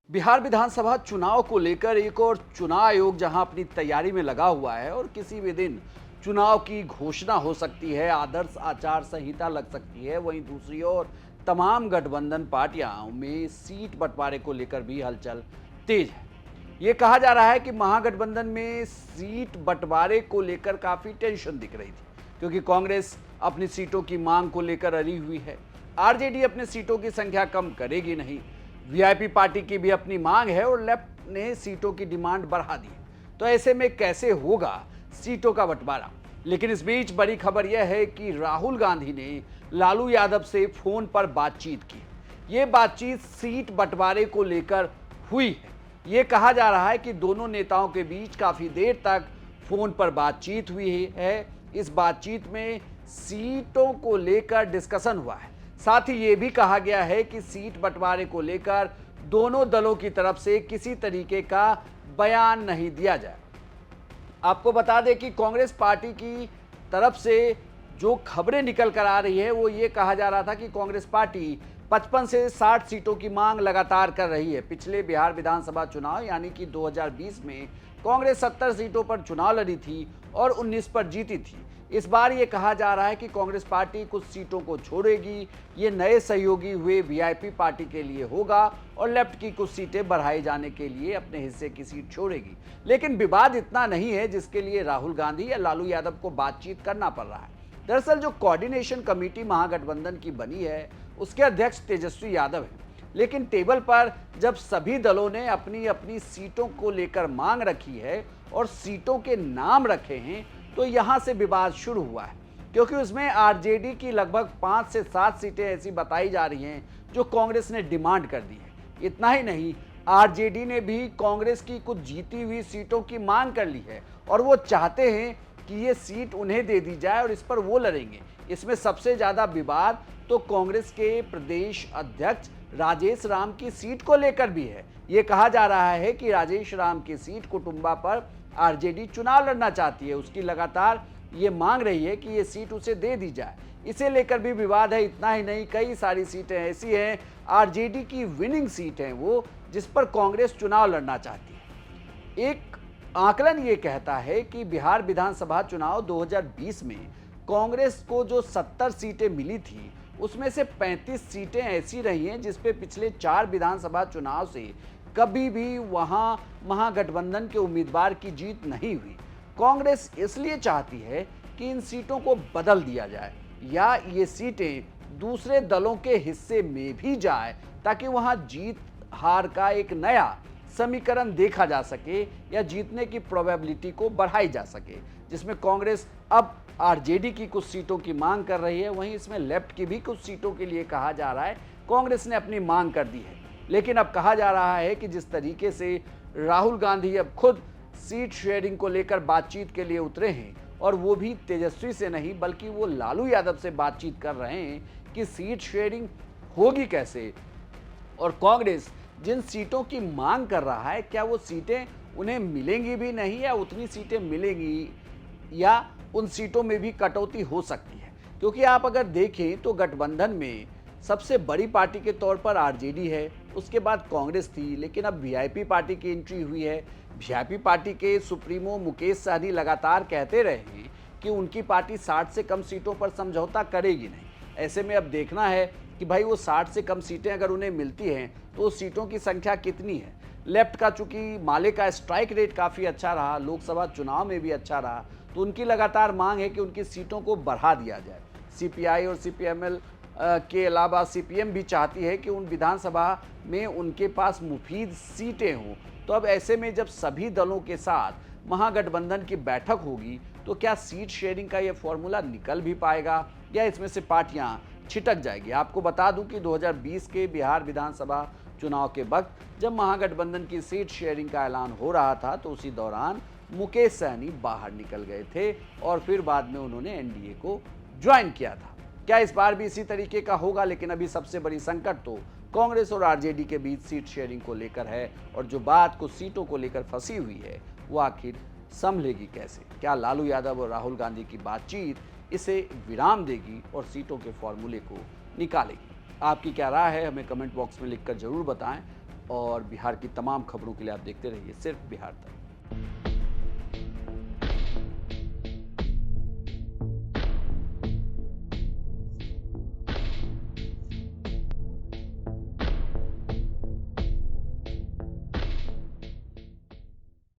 बिहार विधानसभा चुनाव को लेकर एक और चुनाव आयोग जहां अपनी तैयारी में लगा हुआ है और किसी भी दिन चुनाव की घोषणा हो सकती है, आदर्श आचार संहिता लग सकती है। वहीं दूसरी ओर तमाम गठबंधन पार्टियां में सीट बंटवारे को लेकर भी हलचल तेज है। ये कहा जा रहा है कि महागठबंधन में सीट बंटवारे को लेकर काफी टेंशन दिख रही थी, क्योंकि कांग्रेस अपनी सीटों की मांग को लेकर अड़ी हुई है। आरजेडी अपने सीटों की संख्या कम करेगी नहीं। वीआईपी पार्टी की भी अपनी मांग है और लेफ्ट ने सीटों की डिमांड बढ़ा दी। तो ऐसे में कैसे होगा सीटों का बंटवारा? लेकिन इस बीच बड़ी खबर यह है कि राहुल गांधी ने लालू यादव से फोन पर बातचीत की। ये बातचीत सीट बंटवारे को लेकर हुई है। ये कहा जा रहा है कि दोनों नेताओं के बीच काफी देर तक फोन पर बातचीत हुई है। इस बातचीत में सीटों को लेकर डिस्कशन हुआ है। साथ ही ये भी कहा गया है कि सीट बंटवारे को लेकर दोनों दलों की तरफ से किसी तरीके का बयान नहीं दिया जाए। आपको बता दें कि कांग्रेस पार्टी की तरफ से जो खबरें निकल कर आ रही है वो ये कहा जा रहा था कि कांग्रेस पार्टी 55 से 60 सीटों की मांग लगातार कर रही है। पिछले बिहार विधानसभा चुनाव यानी कि 2020 में कांग्रेस 70 सीटों पर चुनाव लड़ी थी और 19 पर जीती थी। इस बार ये कहा जा रहा है कि कांग्रेस पार्टी कुछ सीटों को छोड़ेगी। ये नए सहयोगी हुए वीआईपी पार्टी के लिए होगा और लेफ्ट की कुछ सीटें बढ़ाए जाने के लिए अपने हिस्से की सीट छोड़ेगी। लेकिन विवाद इतना नहीं है जिसके लिए राहुल गांधी या लालू यादव को बातचीत करना पड़ रहा है। दरअसल जो कोऑर्डिनेशन कमेटी महागठबंधन की बनी है उसके अध्यक्ष तेजस्वी यादव हैं। लेकिन टेबल पर जब सभी दलों ने अपनी अपनी सीटों को लेकर मांग रखी है और सीटों के नाम रखे हैं, तो यहां से विवाद शुरू हुआ है, क्योंकि उसमें आरजेडी की लगभग 5 से 7 सीटें ऐसी बताई जा रही हैं जो कांग्रेस ने डिमांड कर दी है। इतना ही नहीं, आरजेडी ने भी कांग्रेस की कुछ जीती हुई सीटों की मांग कर ली है और वो चाहते हैं कि ये सीट उन्हें दे दी जाए और इस पर वो लड़ेंगे। इसमें सबसे ज्यादा विवाद तो कांग्रेस के प्रदेश अध्यक्ष राजेश राम की सीट को लेकर भी है। ये कहा जा रहा है कि राजेश राम की सीट कुटुंबा पर आरजेडी चुनाव लड़ना चाहती है। उसकी लगातार ये मांग रही है कि ये सीट उसे दे दी जाए। इसे लेकर भी विवाद है। इतना ही नहीं, कई सारी सीटें ऐसी हैं, आरजेडी की विनिंग सीट हैं वो, जिस पर कांग्रेस चुनाव लड़ना चाहती है। एक आकलन ये कहता है कि बिहार विधानसभा चुनाव 2020 में कांग्रेस को जो 70 सीटें मिली थी उसमें से 35 सीटें ऐसी रही हैं जिस पे पिछले 4 विधानसभा चुनाव से कभी भी वहां महागठबंधन के उम्मीदवार की जीत नहीं हुई। कांग्रेस इसलिए चाहती है कि इन सीटों को बदल दिया जाए या ये सीटें दूसरे दलों के हिस्से में भी जाए, ताकि वहां जीत हार का एक नया समीकरण देखा जा सके या जीतने की प्रोबेबिलिटी को बढ़ाई जा सके। जिसमें कांग्रेस अब आरजेडी की कुछ सीटों की मांग कर रही है, वहीं इसमें लेफ्ट की भी कुछ सीटों के लिए कहा जा रहा है कांग्रेस ने अपनी मांग कर दी है। लेकिन अब कहा जा रहा है कि जिस तरीके से राहुल गांधी अब खुद सीट शेयरिंग को लेकर बातचीत के लिए उतरे हैं, और वो भी तेजस्वी से नहीं बल्कि वो लालू यादव से बातचीत कर रहे हैं कि सीट शेयरिंग होगी कैसे, और कांग्रेस जिन सीटों की मांग कर रहा है क्या वो सीटें उन्हें मिलेंगी भी नहीं या उतनी सीटें मिलेंगी, या उन सीटों में भी कटौती हो सकती है। क्योंकि आप अगर देखें तो गठबंधन में सबसे बड़ी पार्टी के तौर पर आरजेडी है, उसके बाद कांग्रेस थी, लेकिन अब वीआईपी पार्टी की एंट्री हुई है। वीआईपी पार्टी के सुप्रीमो मुकेश सहनी लगातार कहते रहे हैं कि उनकी पार्टी 60 से कम सीटों पर समझौता करेगी नहीं। ऐसे में अब देखना है कि भाई वो 60 से कम सीटें अगर उन्हें मिलती हैं तो उस सीटों की संख्या कितनी है। लेफ्ट का चूंकि माले का स्ट्राइक रेट काफ़ी अच्छा रहा, लोकसभा चुनाव में भी अच्छा रहा, तो उनकी लगातार मांग है कि उनकी सीटों को बढ़ा दिया जाए। सीपीआई और सीपीएमएल के अलावा सीपीएम भी चाहती है कि उन विधानसभा में उनके पास मुफीद सीटें हों। तो अब ऐसे में जब सभी दलों के साथ महागठबंधन की बैठक होगी तो क्या सीट शेयरिंग का ये फॉर्मूला निकल भी पाएगा या इसमें से पार्टियां छिटक जाएगी? आपको बता दूं कि 2020 के बिहार विधानसभा चुनाव के वक्त जब महागठबंधन की सीट शेयरिंग का ऐलान हो रहा था तो उसी दौरान मुकेश सहनी बाहर निकल गए थे और फिर बाद में उन्होंने एनडीए को ज्वाइन किया था। क्या इस बार भी इसी तरीके का होगा? लेकिन अभी सबसे बड़ी संकट तो कांग्रेस और आरजेडी के बीच सीट शेयरिंग को लेकर है, और जो बात कुछ सीटों को लेकर फंसी हुई है वो आखिर संभलेगी कैसे? क्या लालू यादव और राहुल गांधी की बातचीत इसे विराम देगी और सीटों के फॉर्मूले को निकालेगी? आपकी क्या राय है, हमें कमेंट बॉक्स में लिखकर जरूर बताएं। और बिहार की तमाम खबरों के लिए आप देखते रहिए सिर्फ बिहार तक।